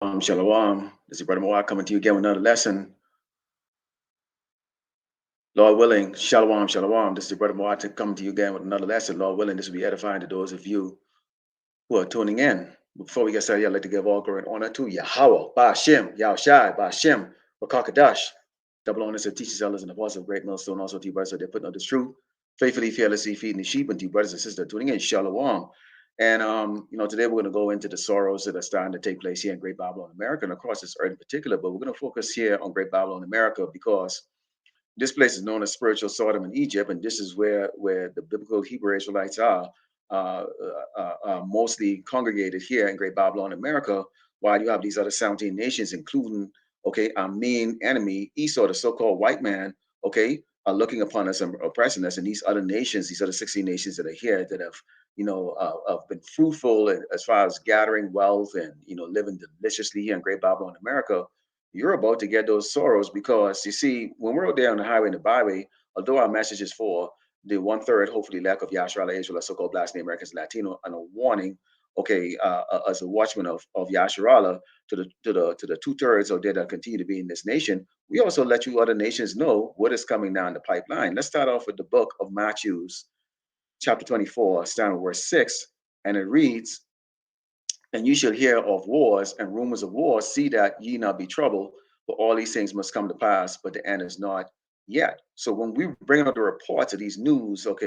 Shalom. This is Brother Moab coming to you again with another lesson. Lord willing, Shalom, Shalom. This is Brother Moab coming to you again with another lesson. Lord willing, this will be edifying to those of you who are tuning in. Before we get started, I'd like to give all glory and honor to Yahweh, Ba'ashem, Yahushai, Ba'ashem, Rakakadash, double honors to teachers, elders, and apostles of Great Millstone, also to you brothers, so they're putting out this truth, faithfully, fearlessly feeding the sheep, and to you brothers and sisters tuning in, Shalom. And today we're going to go into the sorrows that are starting to take place here in Great Babylon, America, and across this earth in particular. But we're going to focus here on Great Babylon, America, because this place is known as spiritual Sodom in Egypt, and this is where the biblical Hebrew Israelites are mostly congregated here in Great Babylon, America. While you have these other 17 nations, including our main enemy Esau, the so-called white man, are looking upon us and oppressing us, and these other nations, these other 16 nations that are here that have have been fruitful as far as gathering wealth and living deliciously here in Great Babylon, America. You're about to get those sorrows because you see, when we're out there on the highway and the byway, although our message is for the one third, hopefully, lack of Yasharala Israel, so-called Black Native Americans, Latino, and a warning, as a watchman of Yasharala to the two-thirds of there that continue to be in this nation. We also let you other nations know what is coming down the pipeline. Let's start off with the book of Matthew, chapter 24, starting with verse 6, and it reads, "And you shall hear of wars and rumors of wars. See that ye not be troubled, for all these things must come to pass, but the end is not yet." So when we bring out the reports of these news, of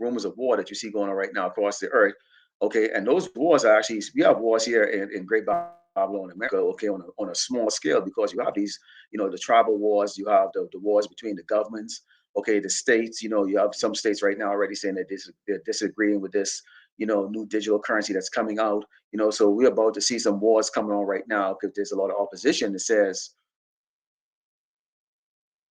rumors of war that you see going on right now across the earth, and those wars are actually, we have wars here in Great Babylon, America, on a small scale, because you have these, the tribal wars, you have the wars between the governments, the states, you have some states right now already saying that they're disagreeing with this, new digital currency that's coming out. So we're about to see some wars coming on right now because there's a lot of opposition that says,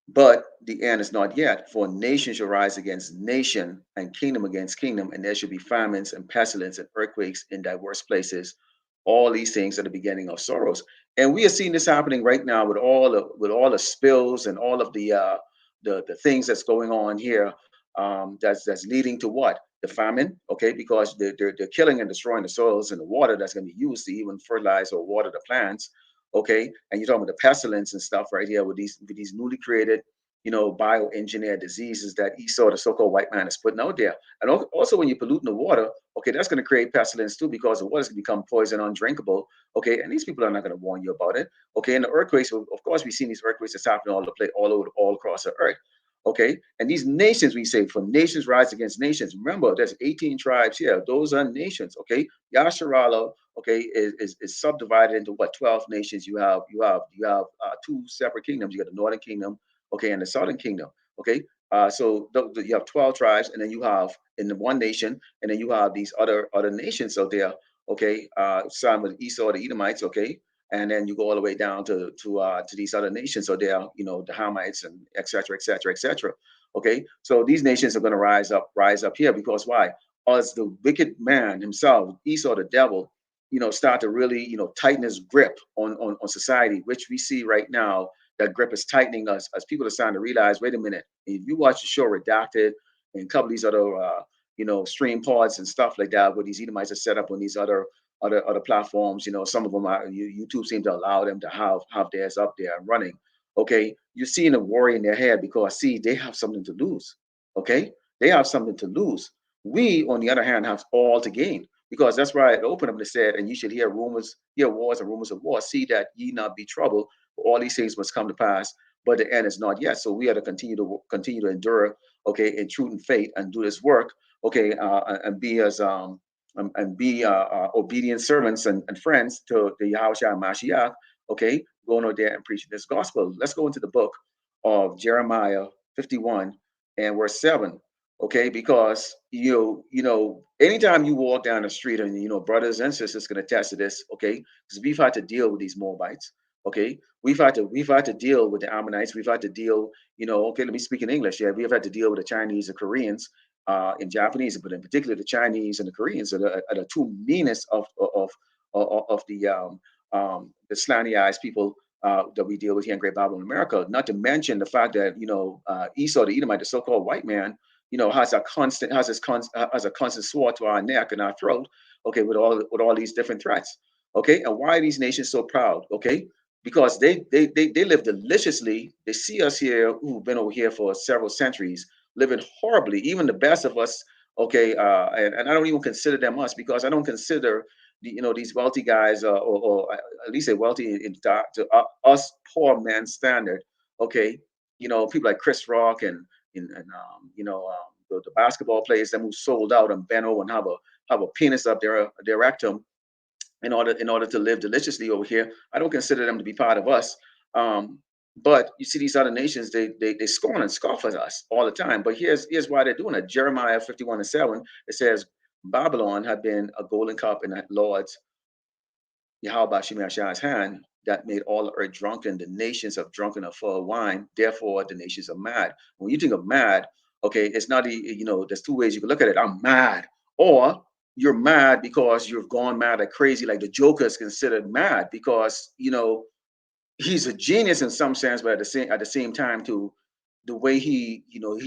but the end is not yet, for nation shall rise against nation and kingdom against kingdom, and there shall be famines and pestilence and earthquakes in diverse places. All these things are the beginning of sorrows. And we are seeing this happening right now with all the spills and all of the things that's going on here. That's leading to what? The famine, because they're killing and destroying the soils and the water that's going to be used to even fertilize or water the plants. And you're talking about the pestilence and stuff right here with these newly created, bioengineered diseases that Esau, the so-called white man, is putting out there. And also, when you pollute the water, that's going to create pestilence too, because the water's going to become poison, undrinkable. And these people are not going to warn you about it. And the earthquakes, of course, we've seen these earthquakes that's happening all across the earth. And these nations, we say, for nations rise against nations. Remember, there's 18 tribes here. Those are nations. Yasharala, is subdivided into what, 12 nations. You have two separate kingdoms. You got the northern kingdom, and the southern kingdom. So you have 12 tribes, and then you have in the one nation, and then you have these other nations out there. Starting with Esau, the Edomites. And then you go all the way down to these other nations. So there, the Hamites and et cetera, et cetera, et cetera. So these nations are going to rise up here, because why? As the wicked man himself, Esau, the devil, start to really, tighten his grip on society, which we see right now. That grip is tightening us as people are starting to realize, wait a minute, if you watch the show Redacted and a couple of these other, stream pods and stuff like that, where these Edomites are set up on these other platforms. Some of them are, YouTube seem to allow them to have theirs up there and running. You're seeing a worry in their head, because see, they have something to lose. They have something to lose. We, on the other hand, have all to gain, because that's why it opened up and said, and you should hear wars and rumors of war. See that ye not be troubled, for all these things must come to pass, but the end is not yet. So we are to continue to endure, in truth and faith, and do this work, and be as and be obedient servants and friends to the Yahushua Mashiach, going out there and preaching this gospel. Let's go into the book of Jeremiah 51 and verse 7. Because anytime you walk down the street, and brothers and sisters can attest to this, because we've had to deal with these Moabites. We've had to deal with the Ammonites. We've had to deal, let me speak in English. Yeah, we've had to deal with the Chinese and Koreans, in Japanese, but in particular the Chinese and the Koreans are the two meanest of the slanty eyes people that we deal with here in Great Babylon, America. Not to mention the fact that Esau, the Edomite, the so-called white man, has a constant sword to our neck and our throat. With all these different threats. Okay, and why are these nations so proud? Okay, because they live deliciously. They see us here who've been over here for several centuries living horribly. Even the best of us. Okay, and I don't even consider them us because I don't consider these wealthy guys or at least a wealthy to us poor man standard. Okay, people like Chris Rock and the basketball players them who sold out and bent over and have a penis up their rectum in order to live deliciously over here. I don't consider them to be part of us. Um, but you see these other nations, they scorn and scoff at us all the time. But here's why they're doing it. Jeremiah 51:7, it says Babylon had been a golden cup in the Lord's Yahweh Shemashai's hand that made all the earth drunken. The nations have drunken a full of wine. Therefore, the nations are mad. When you think of mad, okay, it's not there's two ways you can look at it. I'm mad, or you're mad because you've gone mad like crazy, like the Joker is considered mad because he's a genius in some sense, but at the same time, too, the way he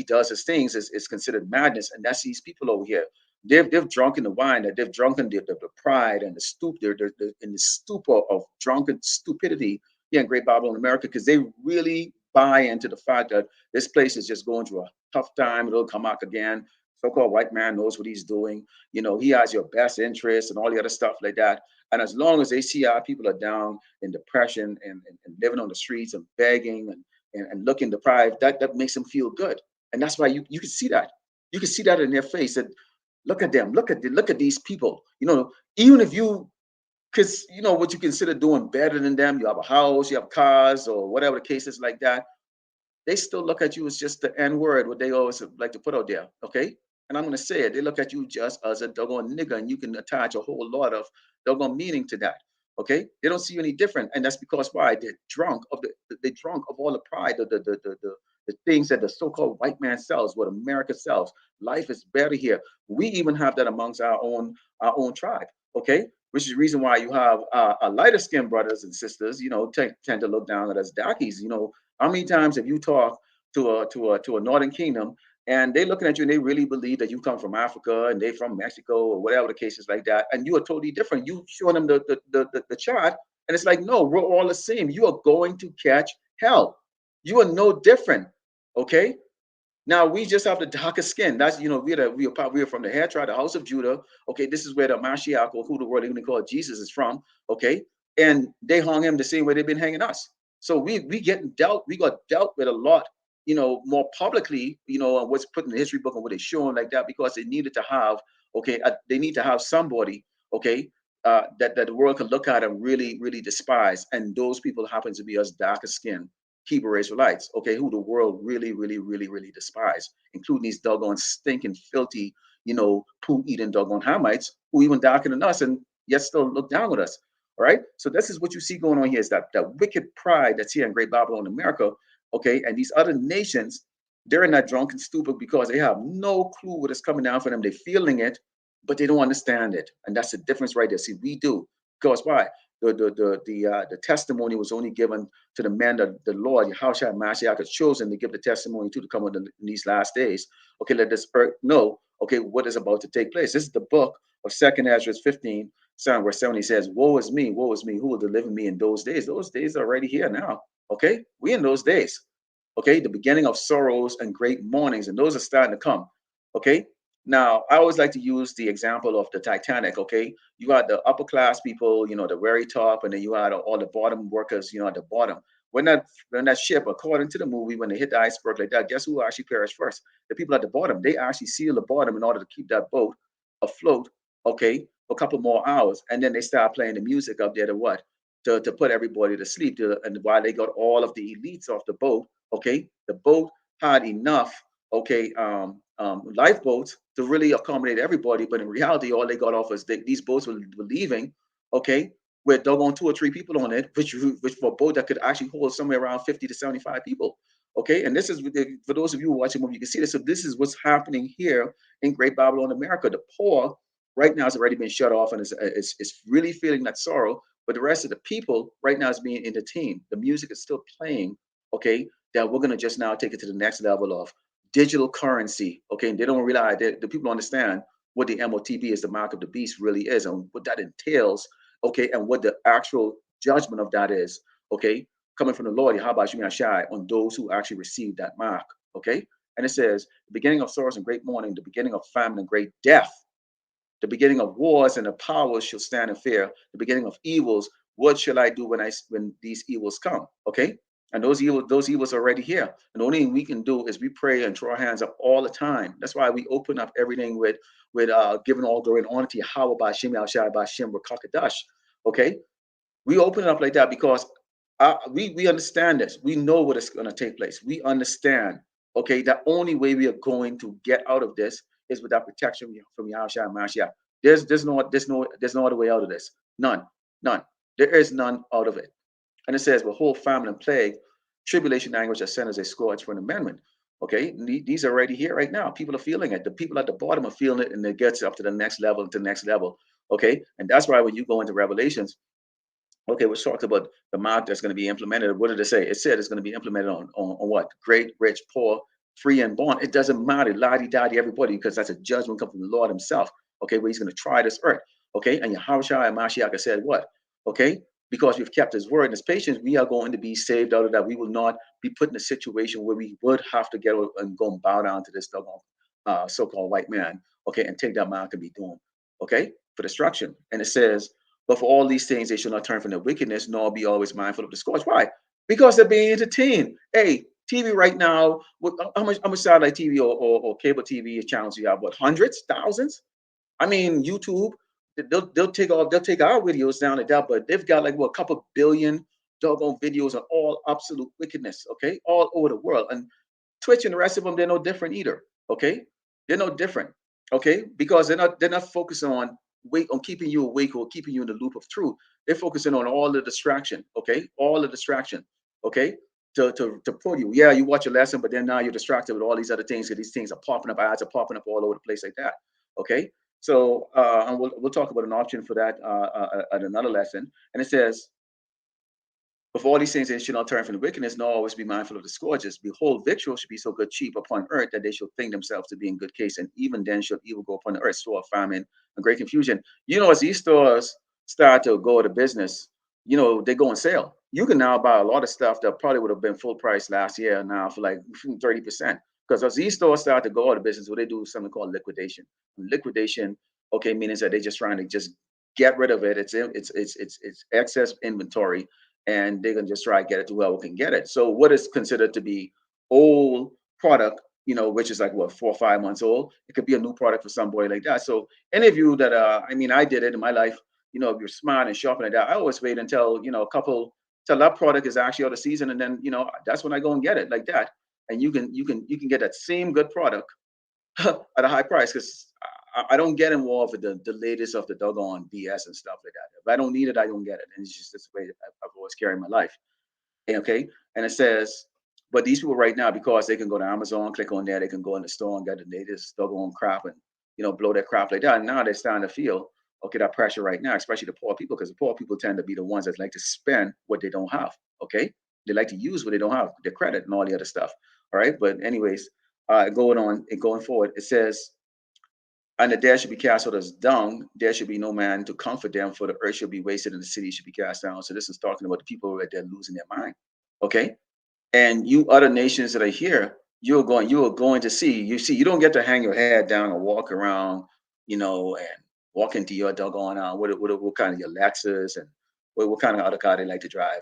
does his things is considered madness, and that's these people over here. They've drunken the wine, that they've drunken the pride and the stoop, they're in the stupor of drunken stupidity here in Great Babylon, America, because they really buy into the fact that this place is just going through a tough time. It'll come out again. So-called white man knows what he's doing. He has your best interest and all the other stuff like that. And as long as they see our people are down in depression and living on the streets and begging and looking deprived, that makes them feel good. And that's why you can see that. You can see that in their face that look at them, look at these people. Even if you because what you consider doing better than them, you have a house, you have cars, or whatever the case is like that, they still look at you as just the N word, what they always like to put out there. Okay. And I'm going to say it. They look at you just as a doggone nigger, and you can attach a whole lot of doggone meaning to that. Okay. They don't see you any different. And that's because why? They're drunk of all the pride, the things that the so-called white man sells, what America sells. Life is better here. We even have that amongst our own tribe. Okay. Which is the reason why you have a lighter skinned brothers and sisters, tend to look down at us darkies. How many times have you talked to a Northern Kingdom and they looking at you and they really believe that you come from Africa and they from Mexico or whatever the case is like that, and you are totally different. You showing them the chart, and it's like, no, we're all the same. You are going to catch hell. You are no different. Okay. Now we just have the darker skin. That's we are from the hair tribe, the house of Judah. Okay, this is where the Mashiach, or who the world even call Jesus, is from. Okay, and they hung him the same way they've been hanging us. So we got dealt with a lot, more publicly, what's put in the history book and what they showing like that because they needed to have, they need to have somebody, okay, that the world can look at and really, really despise, and those people happen to be us darker skin Hebrew Israelites, okay, who the world really, really, really, really despise, including these doggone stinking, filthy, poo eating doggone Hamites who even darker than us and yet still look down with us. All right. So this is what you see going on here is that wicked pride that's here in Great Babylon, America, okay, and these other nations, they're in that drunken stupor because they have no clue what is coming down for them. They're feeling it, but they don't understand it. And that's the difference right there. See, we do. Because why? The testimony was only given to the men that the Lord, Yahushua Mashiach, has chosen to give the testimony to come in these last days. Okay, let this earth know, okay, what is about to take place. This is the book of 2nd Ezra 15, where 70 says, woe is me, who will deliver me in those days? Those days are already here now. Okay, we in those days. Okay, the beginning of sorrows and great mournings, and those are starting to come. Okay, now I always like to use the example of the Titanic. Okay, you had the upper class people, the very top, and then you had all the bottom workers, at the bottom. When that ship, according to the movie, when they hit the iceberg like that, guess who actually perished first? The people at the bottom. They actually seal the bottom in order to keep that boat afloat. Okay, a couple more hours, and then they start playing the music up there to what? To put everybody to sleep. And while they got all of the elites off the boat, okay, the boat had enough, okay, lifeboats to really accommodate everybody. But in reality, all they got off is these boats were leaving, okay, with doggone 2 or 3 people on it, which for a boat that could actually hold somewhere around 50 to 75 people. Okay, and this is for those of you watching movie, you can see this. So this is what's happening here in Great Babylon, America. The poor right now has already been shut off and is really feeling that sorrow. But the rest of the people right now is being entertained. The music is still playing. Okay, that we're gonna just now take it to the next level of digital currency. Okay, and they don't realize that the people understand what the MOTB is, the mark of the beast, really is, and what that entails. okay, and what the actual judgment of that is, okay, coming from the Lord, how about you, Shai, on those who actually receive that mark, okay? And it says, the beginning of sorrows and great mourning, the beginning of famine and great death, the beginning of wars and the powers shall stand in fear, the beginning of evils. What shall I do when these evils come? Okay, and those evils are already here. And the only thing we can do is we pray and throw our hands up all the time. That's why we open up everything with giving all glory and honor to Yahweh by Shem Yahshua by Shem Rakakadash. Okay, we open it up like that because we understand this. We know what is going to take place. We understand. Okay, the only way we are going to get out of this is with that protection from Yahshua and Mashiach. There's no other way out of this. None, none. There is none out of it. And it says, "Behold, famine and plague, tribulation, anguish, as sin as a scourge for an amendment." Okay, these are already here right now. People are feeling it. The people at the bottom are feeling it, and it gets up to the next level, to the next level. Okay, and that's why when you go into Revelations, okay, we talked about the mark that's going to be implemented. What did it say? It said it's going to be implemented on what? Great, rich, poor, free, and bond. It doesn't matter, lottie dottie, everybody, because that's a judgment coming from the Lord Himself. Okay, where He's going to try this earth. Okay, and Yahushua and Mashiach said what? Okay, because we've kept His word and His patience, we are going to be saved out of that. We will not be put in a situation where we would have to get and go and bow down to this so-called white man. Okay, and take that mark and be doomed. Okay, for destruction. And it says, but for all these things, they shall not turn from their wickedness, nor be always mindful of the scourge. Why? Because they're being entertained. Hey, TV right now, how much satellite TV or cable TV channels you have? What, hundreds, thousands? I mean, YouTube, they'll take our videos down at that, but they've got like what, a couple billion doggone videos on all absolute wickedness, okay, all over the world. And Twitch and the rest of them, they're no different either. Okay, they're no different. Okay, because they're not focusing on wait on keeping you awake or keeping you in the loop of truth. They're focusing on all the distraction. Okay, all the distraction. Okay, to pull you. Yeah, you watch a lesson, but then now you're distracted with all these other things. Because these things are popping up, ads are popping up all over the place like that. Okay, so and we'll talk about an option for that at another lesson. And it says, before these things, they should not turn from the wickedness, nor always be mindful of the scourges. Behold, victual should be so good cheap upon earth that they shall think themselves to be in good case, and even then shall evil go upon the earth, sore famine and great confusion. As these stores start to go to business, they go on sale. You can now buy a lot of stuff that probably would have been full price last year now for like 30%. Because as these stores start to go out of business, what they do is something called liquidation. Liquidation, okay, means that they're just trying to just get rid of it. It's excess inventory, and they're gonna just try to get it to whoever can get it. So what is considered to be old product, which is like what, 4 or 5 months old, it could be a new product for somebody like that. So any of you that I did it in my life, if you're smart and sharp like that, I always wait until till that product is actually out of season, and then that's when I go and get it like that. And you can get that same good product at a high price, because I don't get involved with the latest of the doggone BS and stuff like that. If I don't need it, I don't get it. And it's just this way I've always carried my life. Okay. And it says, but these people right now, because they can go to Amazon, click on there, they can go in the store and get the latest doggone crap and, blow their crap like that. And now they're starting to feel, okay, that pressure right now, especially the poor people, because the poor people tend to be the ones that like to spend what they don't have. Okay. They like to use what they don't have, their credit and all the other stuff. All right. But anyways, going on and going forward, it says, and the dead should be cast out as dung. There should be no man to comfort them, for the earth should be wasted and the city should be cast down. So this is talking about the people who are there losing their mind. Okay. And you other nations that are here, you are going to see, you don't get to hang your head down and walk around, and walk into your doggone what kind of your Lexus, and what kind of other car they like to drive,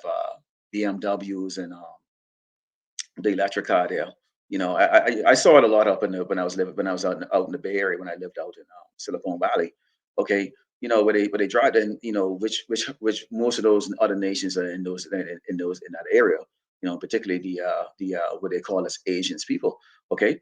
BMWs and the electric car there. I saw it a lot up in the when I was out in the Bay Area, when I lived out in Silicon Valley. Okay, where they drive in, which most of those other nations are in that area. Particularly the what they call us Asians people. Okay,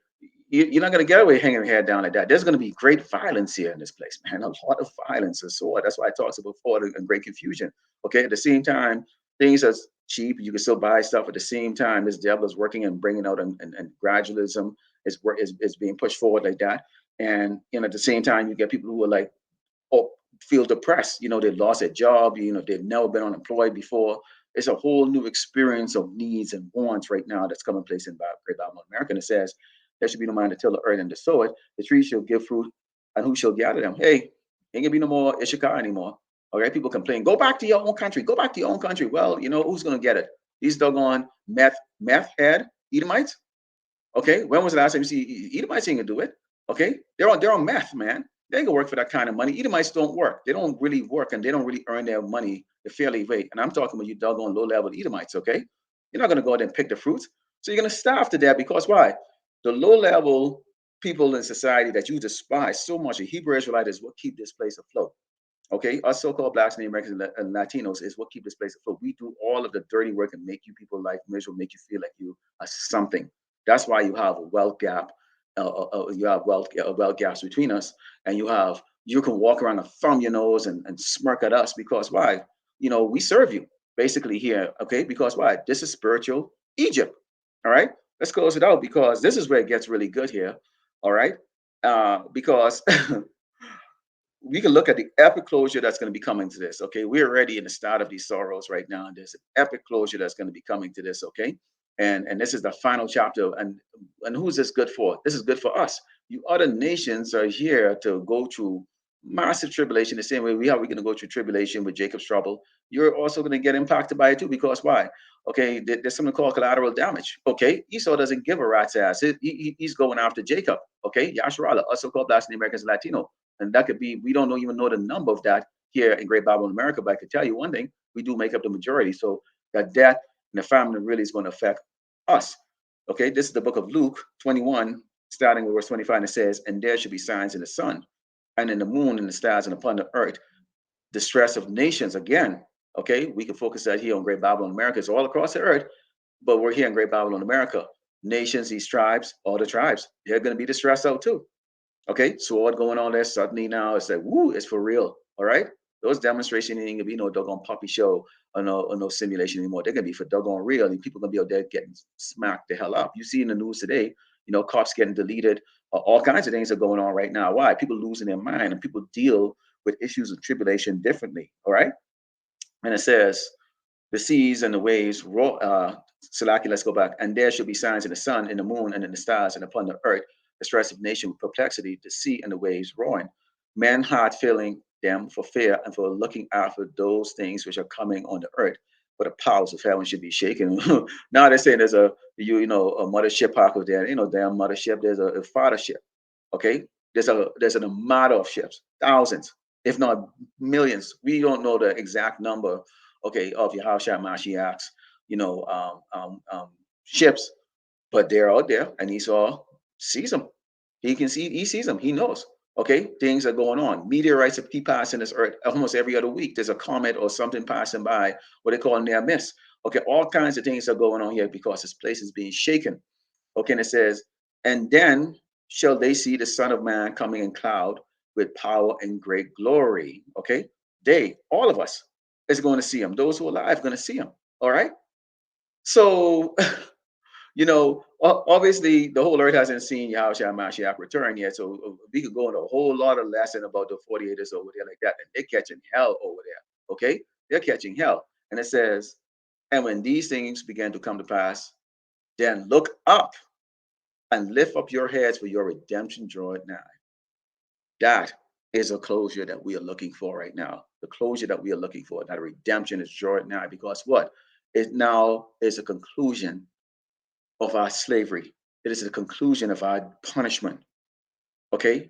you're not going to get away hanging your head down like that. There's going to be great violence here in this place, man. A lot of violence and so on. That's why I talked about before, and great confusion. Okay, at the same time, things are cheap. You can still buy stuff at the same time. This devil is working and bringing out, and gradualism is being pushed forward like that. And at the same time, you get people who are like, oh, feel depressed. They lost their job. They've never been unemployed before. It's a whole new experience of needs and wants right now that's coming place in Great Babylon, America. And it says, there should be no man to till the earth and to sow it. The tree shall give fruit, and who shall gather them? Hey, ain't gonna be no more Issachar anymore. Okay, people complain, go back to your own country, go back to your own country. Well, you know who's going to get it? These doggone meth head Edomites. Okay, when was the last time you see Edomites ain't gonna do it? Okay, they're on meth, man. They ain't gonna work for that kind of money. Edomites don't work. They don't really work, and they don't really earn their money the fairly way. And I'm talking about you doggone low level Edomites. Okay, you're not gonna go out there and pick the fruits. So you're gonna starve to death because why? The low level people in society that you despise so much, a Hebrew Israelite is what keep this place afloat. Okay, us so-called blacks and Americans and Latinos is what keep this place afloat. We do all of the dirty work and make you people life miserable, make you feel like you are something. That's why you have a wealth gap. You have wealth gaps between us, and you can walk around and thumb your nose and smirk at us because why? We serve you basically here. Okay, because why? This is spiritual Egypt. All right, let's close it out because this is where it gets really good here. All right, because we can look at the epic closure that's going to be coming to this. Okay, we're already in the start of these sorrows right now, and there's an epic closure that's going to be coming to this. Okay, and this is the final chapter. And who's this good for? This is good for us. You other nations are here to go through massive tribulation the same way we're going to go through tribulation with Jacob's trouble. You're also going to get impacted by it too because why? Okay, there's something called collateral damage. Okay, Esau doesn't give a rat's ass. He's going after Jacob. Okay, Yasharala, also called Black Americans Latino, and that could be, we don't even know the number of that here in Great Babylon, America, but I could tell you one thing, we do make up the majority. So that death and the famine really is going to affect us. Okay, this is the book of Luke 21, starting with verse 25, and it says, and there should be signs in the sun and in the moon and the stars and upon the earth, distress of nations again. Okay, we can focus that here on Great Babylon, America. It's all across the earth, but we're here in Great Babylon, America. Nations, these tribes, all the tribes, they're going to be distressed out too. Okay, so what's going on there suddenly now? It's like, woo, it's for real. All right, those demonstrations ain't gonna be no doggone puppy show or no simulation anymore. They're gonna be for doggone real, and people gonna be out there getting smacked the hell up. You see in the news today, cops getting deleted. All kinds of things are going on right now. Why? People losing their mind, and people deal with issues of tribulation differently. All right, and it says the seas and the waves roar. Salaki, let's go back. And there should be signs in the sun, in the moon, and in the stars, and upon the earth, the stress of nation with perplexity, the sea and the waves roaring. Men heart filling them for fear and for looking after those things which are coming on the earth. For the powers of heaven should be shaken. Now they're saying there's a mothership out there. Damn mothership. There's a fathership. Okay, there's an armada of ships, thousands, if not millions. We don't know the exact number, okay, of Yahushua Mashiach's, ships, but they're out there, and Esau sees them. He sees them. He knows. Okay, things are going on. Meteorites keep passing this earth almost every other week. There's a comet or something passing by, what they call near miss. Okay, all kinds of things are going on here because this place is being shaken. Okay, and it says, and then shall they see the Son of Man coming in cloud with power and great glory. Okay, all of us, is going to see him. Those who are alive are going to see him. All right. So, obviously the whole earth hasn't seen Yahushua Mashiach return yet. So we could go into a whole lot of lesson about the 48ers over there like that. And they're catching hell over there. Okay, they're catching hell. And it says, and when these things began to come to pass, then look up and lift up your heads, for your redemption draweth nigh. That is a closure that we are looking for right now. The closure that we are looking for, that redemption is draweth nigh, because what? It now is a conclusion of our slavery. It is a conclusion of our punishment. Okay,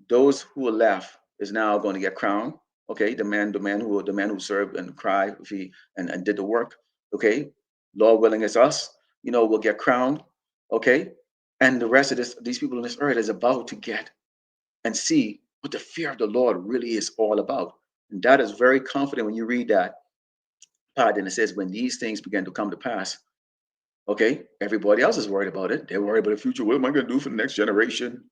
those who are left is now going to get crowned. Okay, the man who served and cried, if he and did the work. Okay, Lord willing, is us. Will get crowned. Okay, and the rest of these people on this earth is about to get and see what the fear of the Lord really is all about. And that is very confident when you read that part. And it says, when these things begin to come to pass, okay, everybody else is worried about it. They're worried about the future. What am I going to do for the next generation?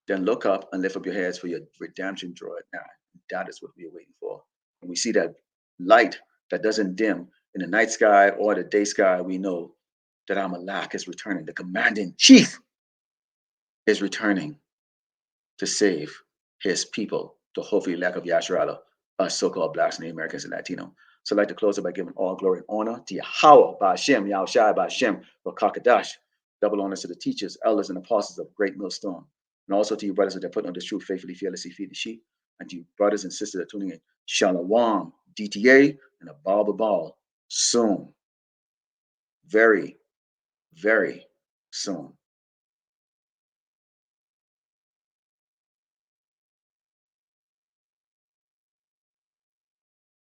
Then look up and lift up your heads, for your redemption draweth nigh. That is what we are waiting for. And we see that light that doesn't dim in the night sky or the day sky. We know that Amalek is returning. The commanding chief is returning to save his people, the hopefully lack of Yasharala, us so-called blacks and Americans and Latino. So I'd like to close it by giving all glory and honor to Yahweh, Ba'ashem, Yahushai, Ba'ashem, Rakakadash. Double honors to the teachers, elders, and apostles of Great Millstone. And also to you brothers that are putting on this truth faithfully, fearlessly, feed the sheep. And to you brothers and sisters that are tuning in, Shalom, DTA, and a ball soon. Very, very soon.